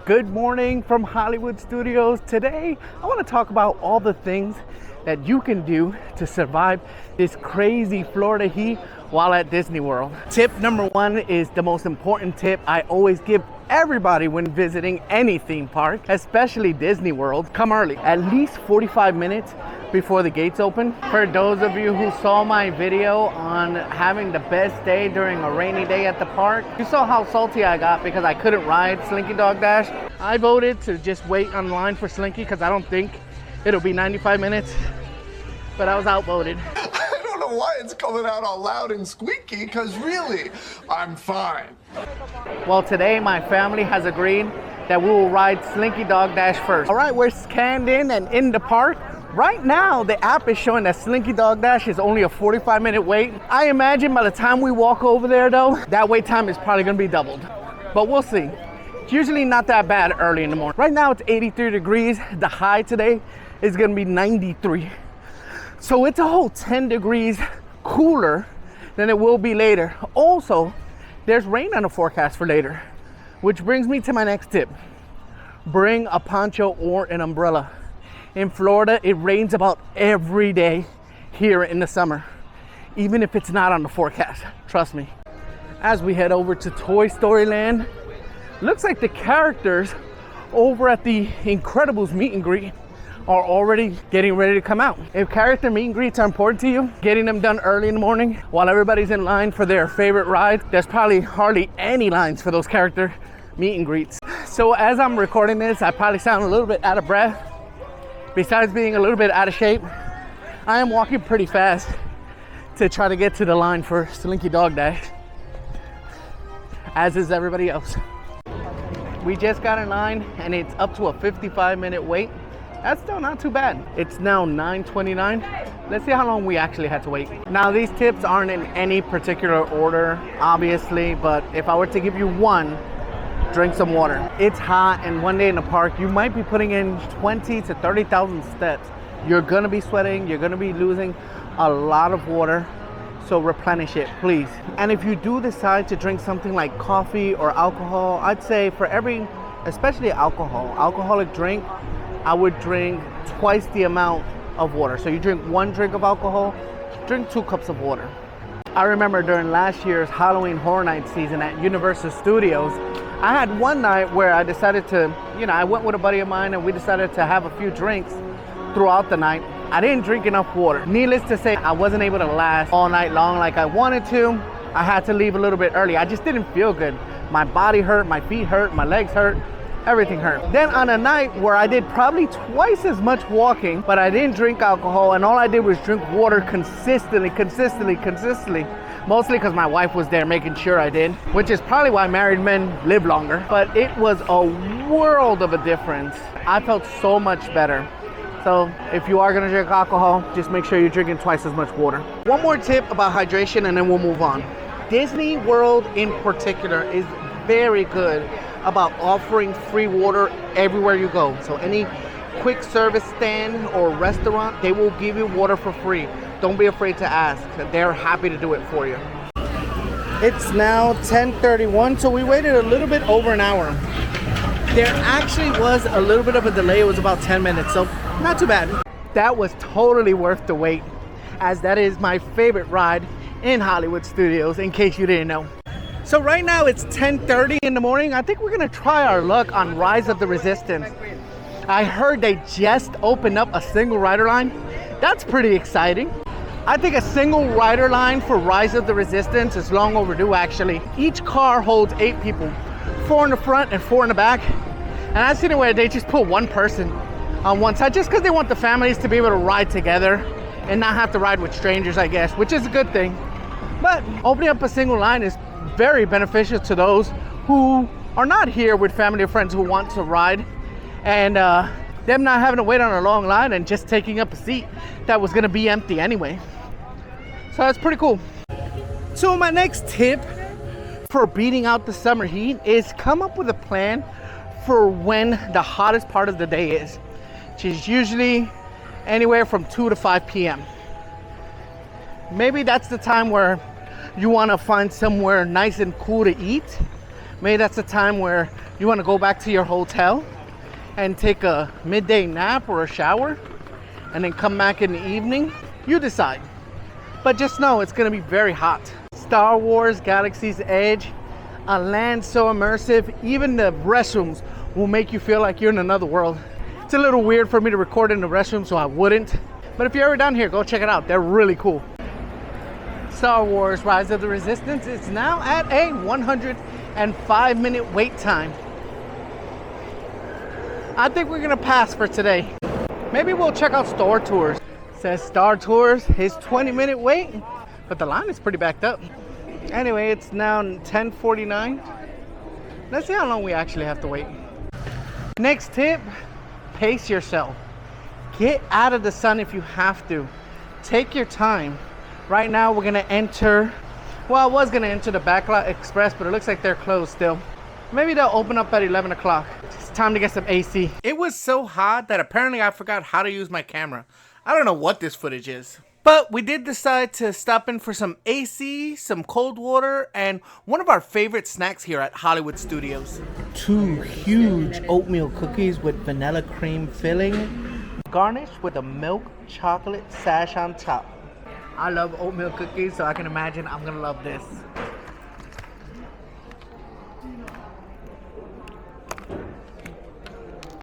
Good morning from Hollywood Studios. Today, I want to talk about all the things that you can do to survive this crazy Florida heat while at Disney World. Tip number one is the most important tip I always give everybody when visiting any theme park, especially Disney World. Come early, at least 45 minutes before the gates open. For those of you who saw my video on having the best day during a rainy day at the park, you saw how salty I got because I couldn't ride Slinky Dog Dash. I voted to just wait online for Slinky because I don't think it'll be 95 minutes, but I was outvoted. I don't know why it's coming out all loud and squeaky, because really, I'm fine. Well, today my family has agreed that we will ride Slinky Dog Dash first. All right, we're scanned in and in the park. Right now, the app is showing that Slinky Dog Dash is only a 45-minute wait. I imagine by the time we walk over there though, that wait time is probably gonna be doubled, but we'll see. It's usually not that bad early in the morning. Right now it's 83 degrees. The high today is gonna be 93. So it's a whole 10 degrees cooler than it will be later. Also, there's rain on the forecast for later, which brings me to my next tip. Bring a poncho or an umbrella. In Florida, it rains about every day here in the summer, even if it's not on the forecast, trust me. As we head over to Toy Story Land, looks like the characters over at the Incredibles meet and greet are already getting ready to come out. If character meet and greets are important to you, getting them done early in the morning while everybody's in line for their favorite ride, there's probably hardly any lines for those character meet and greets. So as I'm recording this, I probably sound a little bit out of breath. Besides being a little bit out of shape, I am walking pretty fast to try to get to the line for Slinky Dog Dash, as is everybody else. We just got in line and it's up to a 55-minute wait. That's still not too bad. It's now 9:29. Let's see how long we actually had to wait. Now these tips aren't in any particular order, obviously, but if I were to give you one, drink some water. It's hot, and one day in the park, you might be putting in 20 to 30,000 steps. You're gonna be sweating, you're gonna be losing a lot of water, so replenish it, please. And if you do decide to drink something like coffee or alcohol, I'd say for every, especially alcoholic drink, I would drink twice the amount of water. So you drink one drink of alcohol, drink 2 cups of water. I remember during last year's Halloween Horror Night season at Universal Studios, I had one night where I decided to, I went with a buddy of mine and we decided to have a few drinks throughout the night. I didn't drink enough water. Needless to say, I wasn't able to last all night long like I wanted to. I had to leave a little bit early. I just didn't feel good. My body hurt, my feet hurt, my legs hurt, everything hurt. Then on a night where I did probably twice as much walking, but I didn't drink alcohol and all I did was drink water consistently, mostly because my wife was there making sure I did, which is probably why married men live longer. But it was a world of a difference. I felt so much better. So if you are gonna drink alcohol, just make sure you're drinking twice as much water. One more tip about hydration and then we'll move on. Disney World in particular is very good about offering free water everywhere you go. So any quick service stand or restaurant, they will give you water for free. Don't be afraid to ask. They're happy to do it for you. It's now 10:31, so we waited a little bit over an hour. There actually was a little bit of a delay. It was about 10 minutes, so not too bad. That was totally worth the wait, as that is my favorite ride in Hollywood Studios, in case you didn't know. So right now it's 10:30 in the morning. I think we're gonna try our luck on Rise of the Resistance. I heard they just opened up a single rider line. That's pretty exciting. I think a single rider line for Rise of the Resistance is long overdue actually. Each car holds 8 people, 4 in the front and 4 in the back. And I've seen it where they just put one person on one side just because they want the families to be able to ride together and not have to ride with strangers, I guess, which is a good thing. But opening up a single line is very beneficial to those who are not here with family or friends who want to ride, and them not having to wait on a long line and just taking up a seat that was gonna be empty anyway. So that's pretty cool. So my next tip for beating out the summer heat is come up with a plan for when the hottest part of the day is, which is usually anywhere from 2 to 5 p.m. Maybe that's the time where you want to find somewhere nice and cool to eat. Maybe that's the time where you want to go back to your hotel and take a midday nap or a shower and then come back in the evening. You decide. But just know it's going to be very hot. Star Wars Galaxy's Edge, a land so immersive, even the restrooms will make you feel like you're in another world. It's a little weird for me to record in the restroom, so I wouldn't. But if you're ever down here, go check it out. They're really cool. Star Wars Rise of the Resistance is now at a 105-minute wait time. I think we're gonna pass for today. Maybe we'll check out Star Tours. It says Star Tours is 20-minute wait, but the line is pretty backed up. Anyway, it's now 10:49. Let's see how long we actually have to wait. Next tip, pace yourself. Get out of the sun if you have to. Take your time. Right now we're gonna enter, well, I was gonna enter the Backlot Express, but it looks like they're closed still. Maybe they'll open up at 11 o'clock. It's time to get some AC. It was so hot that apparently I forgot how to use my camera. I don't know what this footage is. But we did decide to stop in for some AC, some cold water, and one of our favorite snacks here at Hollywood Studios. 2 huge oatmeal cookies with vanilla cream filling, garnished with a milk chocolate sash on top. I love oatmeal cookies, so I can imagine I'm gonna love this.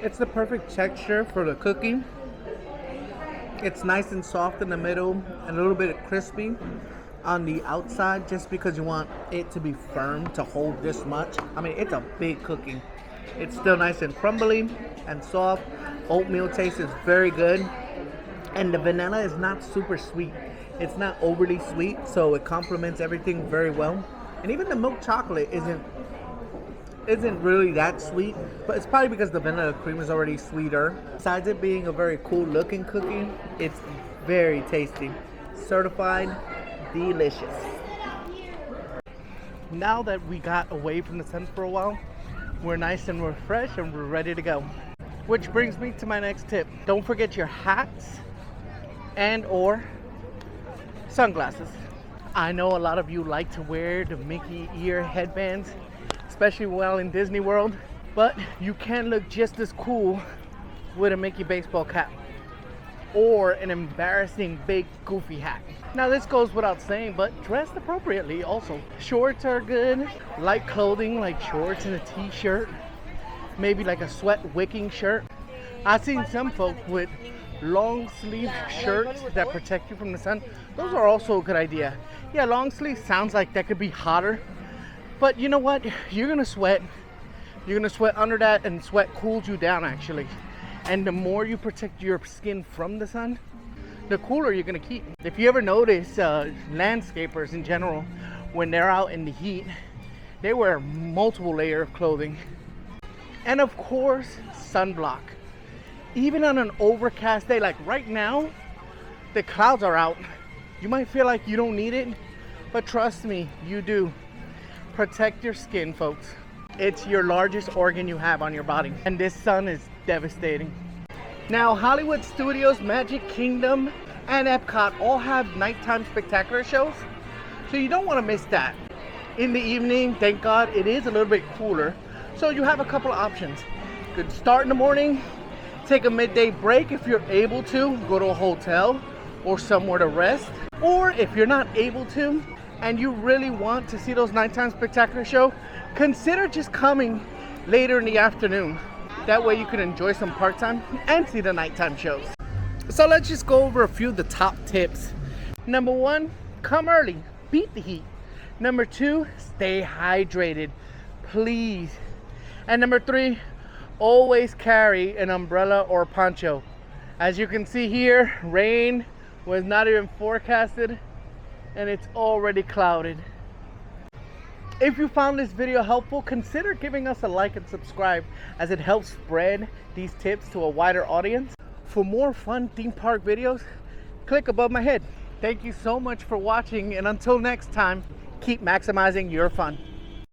It's the perfect texture for the cookie. It's nice and soft in the middle and a little bit crispy on the outside, just because you want it to be firm to hold this much. I mean, it's a big cookie. It's still nice and crumbly and soft. Oatmeal taste is very good. And the vanilla is not super sweet. It's not overly sweet, so it complements everything very well. And even the milk chocolate isn't really that sweet, but it's probably because the vanilla cream is already sweeter. Besides it being a very cool looking cookie, it's very tasty. Certified delicious. Now that we got away from the sun for a while, we're nice and refreshed and we're ready to go. Which brings me to my next tip. Don't forget your hats and or sunglasses. I know a lot of you like to wear the Mickey ear headbands, especially while in Disney World, but you can look just as cool with a Mickey baseball cap or an embarrassing big goofy hat. Now this goes without saying, but dressed appropriately also. Shorts are good, light clothing like shorts and a t-shirt, maybe like a sweat wicking shirt. I've seen some folks with long sleeve shirts that protect you from the sun. Those are also a good idea. Yeah, long sleeve sounds like that could be hotter, but you know what? You're gonna sweat. You're gonna sweat under that, and sweat cools you down actually. And the more you protect your skin from the sun, the cooler you're gonna keep. If you ever notice landscapers in general, when they're out in the heat, they wear multiple layers of clothing. And of course, sunblock. Even on an overcast day, like right now, the clouds are out. You might feel like you don't need it, but trust me, you do. Protect your skin, folks. It's your largest organ you have on your body, and this sun is devastating. Now, Hollywood Studios, Magic Kingdom, and Epcot all have nighttime spectacular shows, so you don't want to miss that. In the evening, thank God, it is a little bit cooler, so you have a couple of options. You could start in the morning, take a midday break if you're able to, go to a hotel or somewhere to rest. Or if you're not able to and you really want to see those nighttime spectacular show, consider just coming later in the afternoon. That way you can enjoy some park time and see the nighttime shows. So let's just go over a few of the top tips. Number 1, come early, beat the heat. Number 2, stay hydrated, please. And number 3, always carry an umbrella or poncho. As you can see here, rain was not even forecasted and it's already clouded. If you found this video helpful, consider giving us a like and subscribe, as it helps spread these tips to a wider audience. For more fun theme park videos, click above my head. Thank you so much for watching, and until next time, keep maximizing your fun.